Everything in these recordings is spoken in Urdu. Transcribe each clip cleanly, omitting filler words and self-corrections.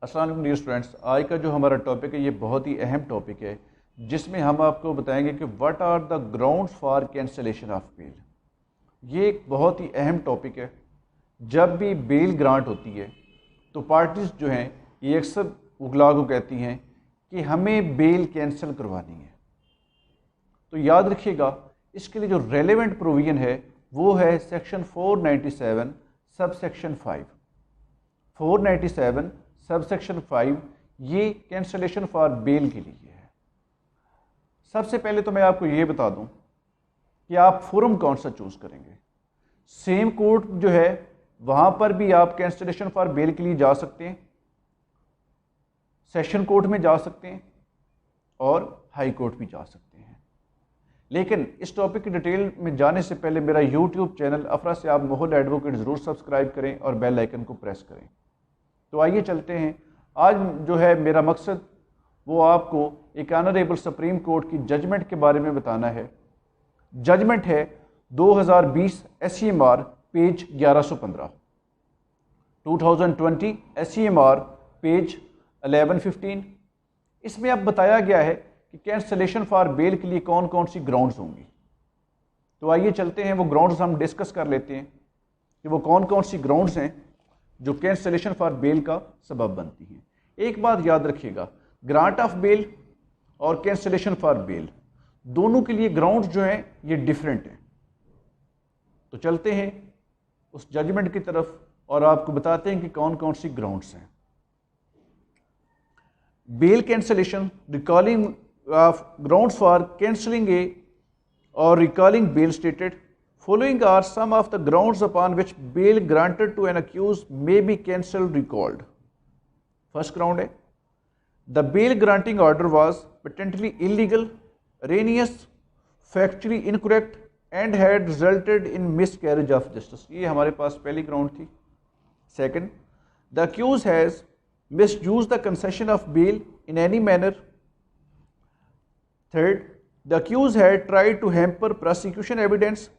السلام علیکم ڈیئر اسٹوڈنٹس، آج کا جو ہمارا ٹاپک ہے یہ بہت ہی اہم ٹاپک ہے، جس میں ہم آپ کو بتائیں گے کہ what are the grounds for cancellation of bail. یہ ایک بہت ہی اہم ٹاپک ہے۔ جب بھی بیل گرانٹ ہوتی ہے تو پارٹیز جو ہیں یہ اکثر وکلاء کو کہتی ہیں کہ ہمیں بیل کینسل کروانی ہے۔ تو یاد رکھیے گا، اس کے لیے جو ریلیونٹ پروویژن ہے وہ ہے section 497 sub section 5۔ 497 sub section 5 یہ کینسلیشن فار بیل کے لیے ہے۔ سب سے پہلے تو میں آپ کو یہ بتا دوں کہ آپ فورم کون سا چوز کریں گے۔ سیم کورٹ جو ہے وہاں پر بھی آپ کینسلیشن فار بیل کے لیے جا سکتے ہیں، سیشن کورٹ میں جا سکتے ہیں اور ہائی کورٹ بھی جا سکتے ہیں۔ لیکن اس ٹاپک کی ڈیٹیل میں جانے سے پہلے میرا یوٹیوب چینل افرا سیاب مغل ایڈوکیٹ ضرور سبسکرائب کریں اور بیل آئیکن کو پریس کریں۔ تو آئیے چلتے ہیں۔ آج جو ہے میرا مقصد وہ آپ کو ایک آنریبل سپریم کورٹ کی ججمنٹ کے بارے میں بتانا ہے۔ ججمنٹ ہے 2020 SCMR پیج 1115، 2020 SCMR پیج 1115۔ اس میں اب بتایا گیا ہے کہ کینسلیشن فار بیل کے لیے کون کون سی گراؤنڈز ہوں گی۔ تو آئیے چلتے ہیں، وہ گراؤنڈز ہم ڈسکس کر لیتے ہیں کہ وہ کون کون سی گراؤنڈز ہیں جو کینسلیشن فار بیل کا سبب بنتی ہیں۔ ایک بات یاد رکھیے گا، گرانٹ آف بیل اور کینسلیشن فار بیل دونوں کے لیے گراؤنڈز جو ہیں یہ ڈیفرنٹ ہیں۔ تو چلتے ہیں اس ججمنٹ کی طرف اور آپ کو بتاتے ہیں کہ کون کون سی گراؤنڈز ہیں۔ Bail cancellation recalling of grounds for cancelling a اور recalling bail stated following are some of the grounds upon which bail granted to an accused may be cancelled recalled. First ground ہے the bail granting order was patently illegal, erroneous, factually incorrect and had resulted in miscarriage of justice. یہ ہمارے پاس پہلی گراؤنڈ تھی۔ Second, the accused has misused the concession of bail in any manner. Third, the accused had tried to hamper prosecution evidence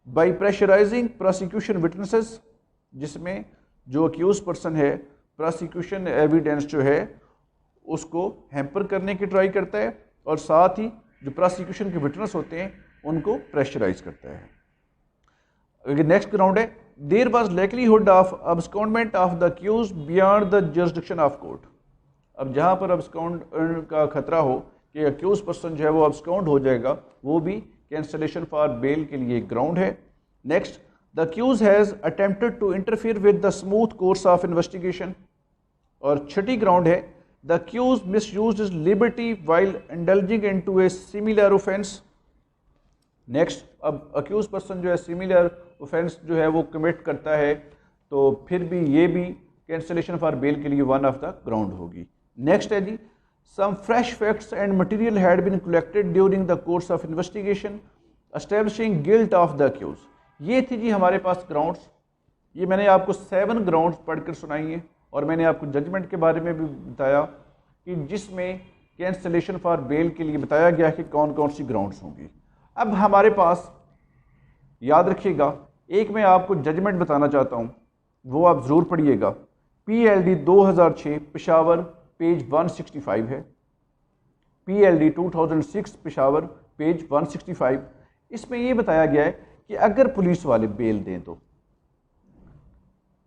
by pressurizing prosecution witnesses، جس میں جو اکیوز پرسن ہے پروسیکیوشن ایویڈنس جو ہے اس کو ہیمپر کرنے کی ٹرائی کرتا ہے اور ساتھ ہی جو پروسیکیوشن کے وٹنس ہوتے ہیں ان کو پریشرائز کرتا ہے۔ نیکسٹ گراؤنڈ ہے there was likelihood of abscondment of the accused beyond the jurisdiction of court. اب جہاں پر ابسکونڈ کا خطرہ ہو کہ اکیوز پرسن جو ہے وہ ابسکونڈ ہو جائے گا، وہ بھی کینسلیشن فار بیل کے لیے ایک گراؤنڈ ہے۔ Next, the accused has attempted to interfere with the smooth course of investigation. اور چھٹی گراؤنڈ ہے the accused misused his liberty while indulging into a similar offence. Next, اب اکیوز پرسن جو ہے سیملر اوفینس جو ہے وہ کمٹ کرتا ہے تو پھر بھی یہ بھی کینسلیشن فار بیل کے لیے ون آف دا گراؤنڈ ہوگی۔ نیکسٹ ہے جی some fresh facts and material had been collected during the course of investigation establishing guilt of the accused۔ یہ تھی جی ہمارے پاس گراؤنڈس۔ یہ میں نے آپ کو 7 گراؤنڈس پڑھ کر سنائی ہیں اور میں نے آپ کو ججمنٹ کے بارے میں بھی بتایا کہ جس میں کینسلیشن فار بیل کے لیے بتایا گیا کہ کون کون سی گراؤنڈس ہوں گی۔ اب ہمارے پاس یاد رکھیے گا، ایک میں آپ کو ججمنٹ بتانا چاہتا ہوں، وہ آپ ضرور پڑھیے گا۔ PLD 2006 پشاور پیج 165 ہے، PLD 2006 پشاور پیج 165۔ اس میں یہ بتایا گیا ہے کہ اگر پولیس والے بیل دیں تو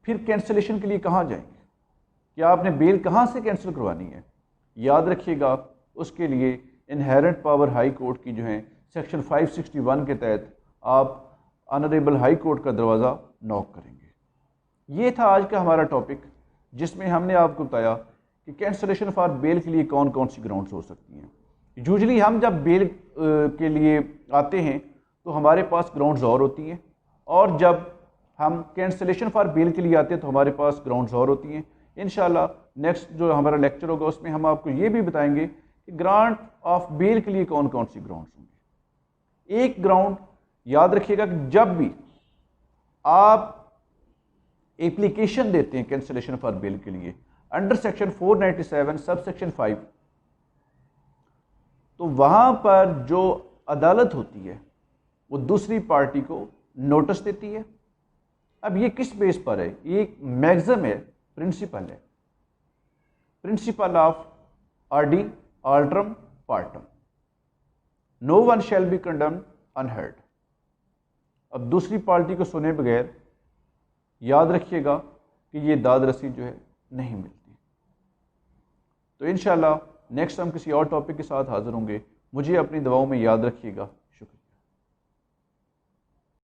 پھر کینسلیشن کے لیے کہاں جائیں گے، کہ آپ نے بیل کہاں سے کینسل کروانی ہے۔ یاد رکھیے گا، اس کے لیے انہیرنٹ پاور ہائی کورٹ کی جو ہیں سیکشن 561 کے تحت آپ آنریبل ہائی کورٹ کا دروازہ نوک کریں گے۔ یہ تھا آج کا ہمارا ٹاپک، جس میں ہم نے آپ کو بتایا کہ کینسلیشن فار بیل کے لیے کون کون سی گراؤنڈز ہو سکتی ہیں۔ یوزلی ہم جب بیل کے لیے آتے ہیں تو ہمارے پاس گراؤنڈز اور ہوتی ہیں، اور جب ہم کینسلیشن فار بیل کے لیے آتے ہیں تو ہمارے پاس گراؤنڈز اور ہوتی ہیں۔ انشاءاللہ نیکسٹ جو ہمارا لیکچر ہوگا اس میں ہم آپ کو یہ بھی بتائیں گے کہ گرانٹ آف بیل کے لیے کون کون سی گراؤنڈز ہوں گے۔ ایک گراؤنڈ یاد رکھیے گا کہ جب بھی آپ اپلیکیشن دیتے ہیں کینسلیشن فار بیل کے لیے انڈر سیکشن 497 سب سیکشن 5، تو وہاں پر جو عدالت ہوتی ہے وہ دوسری پارٹی کو نوٹس دیتی ہے۔ اب یہ کس بیس پر ہے؟ یہ ایک میگزم ہے، پرنسپل ہے principle of audi alteram partem, no one shall be condemned unheard. اب دوسری پارٹی کو سنے بغیر یاد رکھیے گا کہ یہ داد رسی جو ہے نہیں ملتی. تو انشاءاللہ نیکسٹ ہم کسی اور ٹاپک کے ساتھ حاضر ہوں گے. مجھے اپنی دعاؤں میں یاد رکھیے گا.